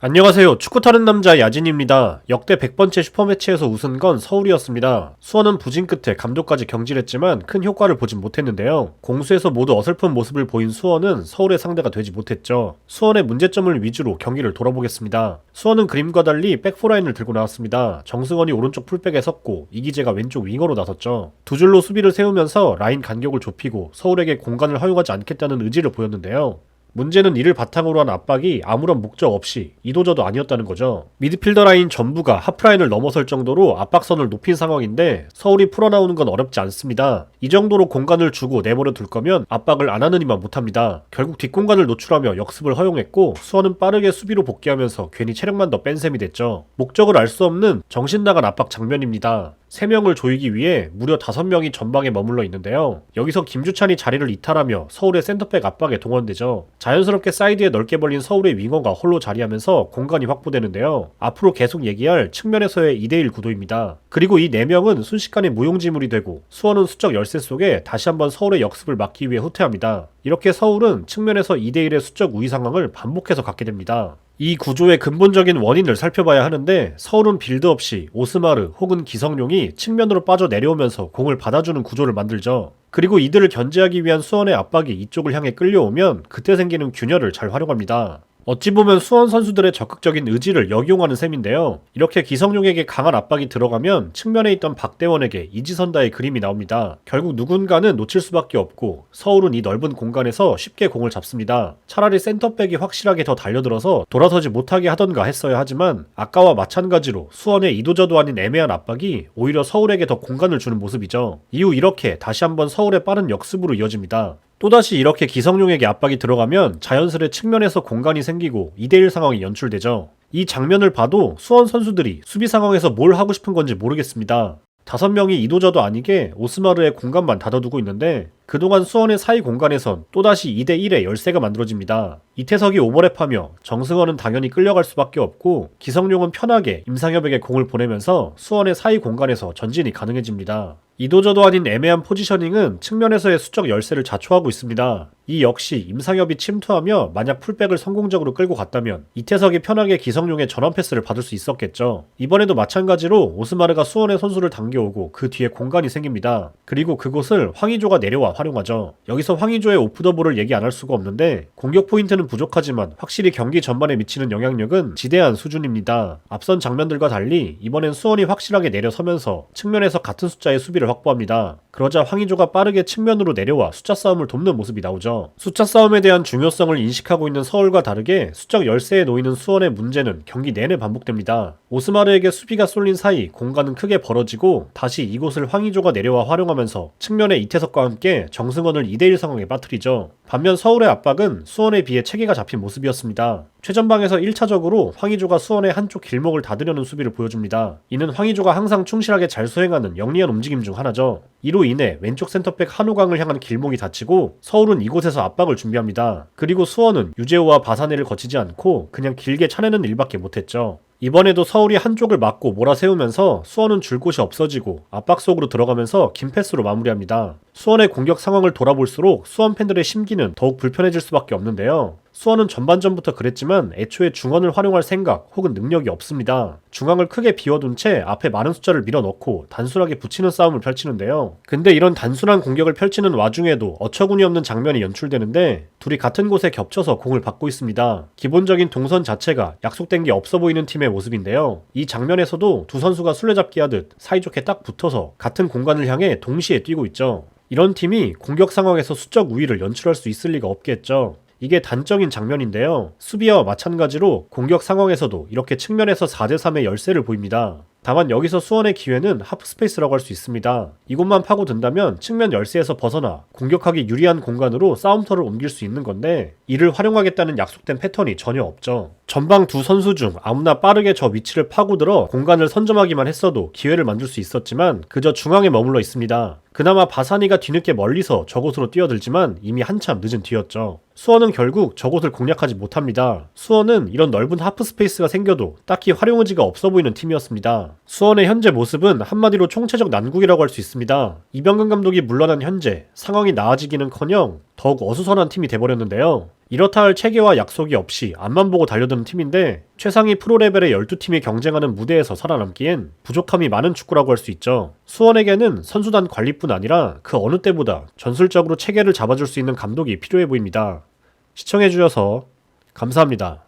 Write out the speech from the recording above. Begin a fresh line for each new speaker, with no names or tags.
안녕하세요. 축구 타는 남자 야진입니다. 역대 100번째 슈퍼매치에서 우승 건 서울이었습니다. 수원은 부진 끝에 감독까지 경질했지만 큰 효과를 보진 못했는데요. 공수에서 모두 어설픈 모습을 보인 수원은 서울의 상대가 되지 못했죠. 수원의 문제점을 위주로 경기를 돌아보겠습니다. 수원은 그림과 달리 백포라인을 들고 나왔습니다. 정승원이 오른쪽 풀백에 섰고 이기재가 왼쪽 윙어로 나섰죠. 두 줄로 수비를 세우면서 라인 간격을 좁히고 서울에게 공간을 허용하지 않겠다는 의지를 보였는데요. 문제는 이를 바탕으로 한 압박이 아무런 목적 없이 이도저도 아니었다는 거죠. 미드필더 라인 전부가 하프라인을 넘어설 정도로 압박선을 높인 상황인데 서울이 풀어나오는 건 어렵지 않습니다. 이 정도로 공간을 주고 내버려 둘 거면 압박을 안 하느니만 못합니다. 결국 뒷공간을 노출하며 역습을 허용했고 수원은 빠르게 수비로 복귀하면서 괜히 체력만 더 뺀 셈이 됐죠. 목적을 알 수 없는 정신 나간 압박 장면입니다. 3명을 조이기 위해 무려 5명이 전방에 머물러 있는데요. 여기서 김주찬이 자리를 이탈하며 서울의 센터백 압박에 동원되죠. 자연스럽게 사이드에 넓게 벌린 서울의 윙어가 홀로 자리하면서 공간이 확보되는데요. 앞으로 계속 얘기할 측면에서의 2대1 구도입니다. 그리고 이 4명은 순식간에 무용지물이 되고 수원은 수적 열세 속에 다시 한번 서울의 역습을 막기 위해 후퇴합니다. 이렇게 서울은 측면에서 2대1의 수적 우위 상황을 반복해서 갖게 됩니다. 이 구조의 근본적인 원인을 살펴봐야 하는데 서울은 빌드업 시 오스마르 혹은 기성용이 측면으로 빠져 내려오면서 공을 받아주는 구조를 만들죠. 그리고 이들을 견제하기 위한 수원의 압박이 이쪽을 향해 끌려오면 그때 생기는 균열을 잘 활용합니다. 어찌 보면 수원 선수들의 적극적인 의지를 역용하는 셈인데요. 이렇게 기성용에게 강한 압박이 들어가면 측면에 있던 박대원에게 이지선다의 그림이 나옵니다. 결국 누군가는 놓칠 수밖에 없고 서울은 이 넓은 공간에서 쉽게 공을 잡습니다. 차라리 센터백이 확실하게 더 달려들어서 돌아서지 못하게 하던가 했어야 하지만 아까와 마찬가지로 수원의 이도저도 아닌 애매한 압박이 오히려 서울에게 더 공간을 주는 모습이죠. 이후 이렇게 다시 한번 서울의 빠른 역습으로 이어집니다. 또다시 이렇게 기성용에게 압박이 들어가면 자연스레 측면에서 공간이 생기고 2대1 상황이 연출되죠. 이 장면을 봐도 수원 선수들이 수비 상황에서 뭘 하고 싶은 건지 모르겠습니다. 5명이 이도저도 아니게 오스마르의 공간만 닫아두고 있는데 그동안 수원의 사이 공간에선 또다시 2대1의 열세가 만들어집니다. 이태석이 오버랩하며 정승원은 당연히 끌려갈 수밖에 없고 기성용은 편하게 임상엽에게 공을 보내면서 수원의 사이 공간에서 전진이 가능해집니다. 이도저도 아닌 애매한 포지셔닝은 측면에서의 수적 열세를 자초하고 있습니다. 이 역시 임상엽이 침투하며 만약 풀백을 성공적으로 끌고 갔다면 이태석이 편하게 기성용의 전원 패스를 받을 수 있었겠죠. 이번에도 마찬가지로 오스마르가 수원의 선수를 당겨오고 그 뒤에 공간이 생깁니다. 그리고 그곳을 황의조가 내려와 활용하죠. 여기서 황의조의 오프더볼을 얘기 안 할 수가 없는데 공격 포인트는 부족하지만 확실히 경기 전반에 미치는 영향력은 지대한 수준입니다. 앞선 장면들과 달리 이번엔 수원이 확실하게 내려서면서 측면에서 같은 숫자의 수비를 확보합니다. 그러자 황의조가 빠르게 측면으로 내려와 숫자 싸움을 돕는 모습이 나오죠. 숫자 싸움에 대한 중요성을 인식하고 있는 서울과 다르게 수적 열세에 놓이는 수원의 문제는 경기 내내 반복됩니다. 오스마르에게 수비가 쏠린 사이 공간은 크게 벌어지고 다시 이곳을 황의조가 내려와 활용하면서 측면의 이태석과 함께 정승원을 2대1 상황에 빠뜨리죠. 반면 서울의 압박은 수원에 비해 체계가 잡힌 모습이었습니다. 최전방에서 1차적으로 황의조가 수원의 한쪽 길목을 닫으려는 수비를 보여줍니다. 이는 황의조가 항상 충실하게 잘 수행하는 영리한 움직임 중 하나죠. 이로 인해 왼쪽 센터백 한우광을 향한 길목이 닫히고 서울은 이곳에서 압박을 준비합니다. 그리고 수원은 유재호와 바사네를 거치지 않고 그냥 길게 차내는 일밖에 못했죠. 이번에도 서울이 한쪽을 막고 몰아세우면서 수원은 줄 곳이 없어지고 압박 속으로 들어가면서 긴 패스로 마무리합니다. 수원의 공격 상황을 돌아볼수록 수원 팬들의 심기는 더욱 불편해질 수밖에 없는데요. 수원은 전반전부터 그랬지만 애초에 중원을 활용할 생각 혹은 능력이 없습니다. 중앙을 크게 비워둔 채 앞에 많은 숫자를 밀어넣고 단순하게 붙이는 싸움을 펼치는데요. 근데 이런 단순한 공격을 펼치는 와중에도 어처구니 없는 장면이 연출되는데 둘이 같은 곳에 겹쳐서 공을 받고 있습니다. 기본적인 동선 자체가 약속된 게 없어 보이는 팀의 모습인데요. 이 장면에서도 두 선수가 술래잡기 하듯 사이좋게 딱 붙어서 같은 공간을 향해 동시에 뛰고 있죠. 이런 팀이 공격 상황에서 수적 우위를 연출할 수 있을 리가 없겠죠. 이게 단적인 장면인데요. 수비와 마찬가지로 공격 상황에서도 이렇게 측면에서 4대3의 열세를 보입니다. 다만 여기서 수원의 기회는 하프스페이스라고 할 수 있습니다. 이곳만 파고든다면 측면 열세에서 벗어나 공격하기 유리한 공간으로 싸움터를 옮길 수 있는 건데 이를 활용하겠다는 약속된 패턴이 전혀 없죠. 전방 두 선수 중 아무나 빠르게 저 위치를 파고들어 공간을 선점하기만 했어도 기회를 만들 수 있었지만 그저 중앙에 머물러 있습니다. 그나마 바사니가 뒤늦게 멀리서 저곳으로 뛰어들지만 이미 한참 늦은 뒤였죠. 수원은 결국 저곳을 공략하지 못합니다. 수원은 이런 넓은 하프스페이스가 생겨도 딱히 활용 의지가 없어 보이는 팀이었습니다. 수원의 현재 모습은 한마디로 총체적 난국이라고 할 수 있습니다. 이병근 감독이 물러난 현재 상황이 나아지기는커녕 더욱 어수선한 팀이 돼버렸는데요. 이렇다 할 체계와 약속이 없이 앞만 보고 달려드는 팀인데 최상위 프로레벨의 12팀이 경쟁하는 무대에서 살아남기엔 부족함이 많은 축구라고 할 수 있죠. 수원에게는 선수단 관리뿐 아니라 그 어느 때보다 전술적으로 체계를 잡아줄 수 있는 감독이 필요해 보입니다. 시청해주셔서 감사합니다.